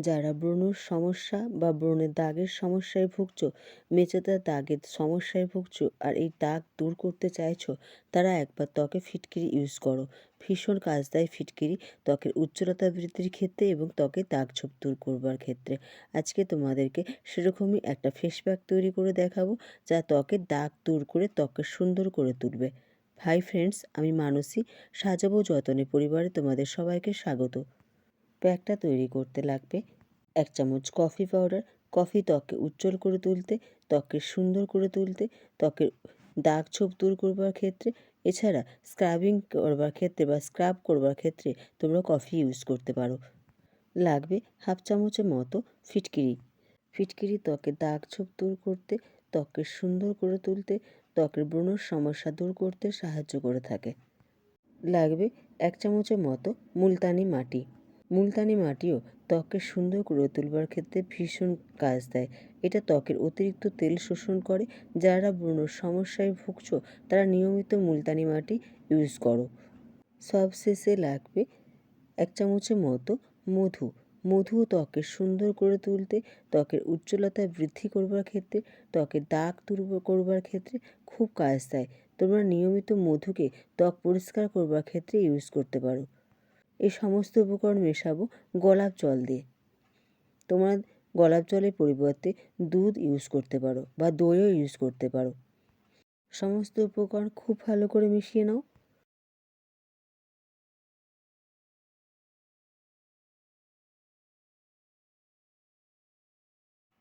যারা ব্রণর সমস্যা বা ব্রণের দাগের সমস্যায় ভুগছো, মেচেদার দাগের সমস্যায় ভুগছো আর এই দাগ দূর করতে চাইছো, তারা একবার ত্বকে ফিটকিরি ইউজ করো। ভীষণ কাজ দেয় ফিটকিরি ত্বকের উজ্জ্বলতা বৃদ্ধির ক্ষেত্রে এবং ত্বকে দাগ ছোপ দূর করবার ক্ষেত্রে। আজকে তোমাদেরকে সেরকমই একটা ফেস প্যাক তৈরি করে দেখাবো, যা ত্বকের দাগ দূর করে ত্বককে সুন্দর করে তুলবে। হাই ফ্রেন্ডস, আমি মানসী, সাজাবো যতনে পরিবারে তোমাদের সবাইকে স্বাগত। প্যাকটা তৈরি করতে লাগবে 1 চামচ কফি পাউডার। কফি ত্বককে উজ্জ্বল করে তুলতে, ত্বককে সুন্দর করে তুলতে, ত্বকের দাগ ছোপ দূর করবার ক্ষেত্রে, এছাড়া স্ক্রাবিং করবার ক্ষেত্রে বা স্ক্রাব করবার ক্ষেত্রে তোমরা কফি ইউজ করতে পারো। লাগবে 1/2 চামচের মতো ফিটকিরি। ফিটকিরি ত্বকের দাগ ছোপ দূর করতে, ত্বককে সুন্দর করে তুলতে, ত্বকের ব্রণর সমস্যা দূর করতে সাহায্য করে থাকে। লাগবে 1 চামচের মতো মুলতানি মাটি। মুলতানি মাটিও ত্বককে সুন্দর করে তুলবার ক্ষেত্রে ভীষণ কাজ দেয়। এটা ত্বকের অতিরিক্ত তেল শোষণ করে। যারা ব্রণর সমস্যায় ভুগছো, তারা নিয়মিত মুলতানি মাটি ইউজ করো। সবশেষে লাগবে 1 চামচের মতো মধু। মধু ত্বককে সুন্দর করে তুলতে, ত্বকের উজ্জ্বলতা বৃদ্ধি করবার ক্ষেত্রে, ত্বকের দাগ দূর করবার ক্ষেত্রে খুব কাজ দেয়। তোমরা নিয়মিত মধুকে ত্বক পরিষ্কার করবার ক্ষেত্রে ইউজ করতে পারো। এই সমস্ত উপকরণ মেশাবো গোলাপ জল দিয়ে। তোমরা গোলাপ জলের পরিবর্তে দুধ ইউজ করতে পারো বা দইও ইউজ করতে পারো। সমস্ত উপকরণ খুব ভালো করে মিশিয়ে নাও।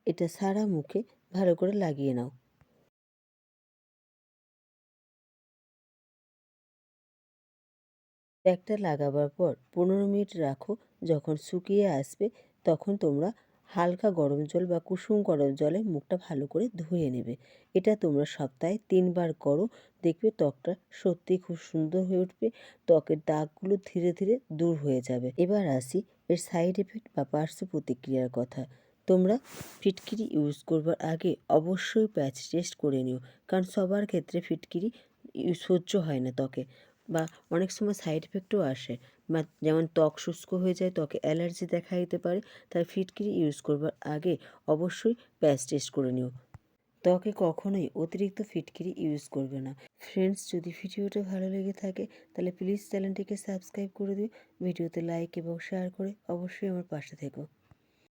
এটা সারা মুখে ভালো করে লাগিয়ে নাও। প্যাকটা লাগাবার পর 15 মিনিট রাখো। যখন শুকিয়ে আসবে, তখন তোমরা হালকা গরম জল বা কুসুম গরম জলে মুখটা ভালো করে ধুয়ে নেবে। এটা তোমরা সপ্তাহে 3 বার করো। দেখবে ত্বকটা সত্যিই খুব সুন্দর হয়ে উঠবে। ত্বকের দাগগুলো ধীরে ধীরে দূর হয়ে যাবে। এবার আসি এর সাইড এফেক্ট বা পার্শ্ব প্রতিক্রিয়ার কথা। তোমরা ফিটকিরি ইউজ করবার আগে অবশ্যই প্যাচ টেস্ট করে নিও, কারণ সবার ক্ষেত্রে ফিটকিরি সহ্য হয় না ত্বকে, বা অনেক সময় সাইড এফেক্টও আসে, বা যেমন ত্বক শুষ্ক হয়ে যায়, ত্বকে অ্যালার্জি দেখা দিতে পারে। তাই ফিটকিরি ইউজ করবার আগে অবশ্যই প্যাচ টেস্ট করে নিও। ত্বকে কখনোই অতিরিক্ত ফিটকিরি ইউজ করবে না। ফ্রেন্ডস, যদি ভিডিওটা ভালো লেগে থাকে তাহলে প্লিজ চ্যানেলটিকে সাবস্ক্রাইব করে দিও। ভিডিওতে লাইক এবং শেয়ার করে অবশ্যই আমার পাশে থেকো।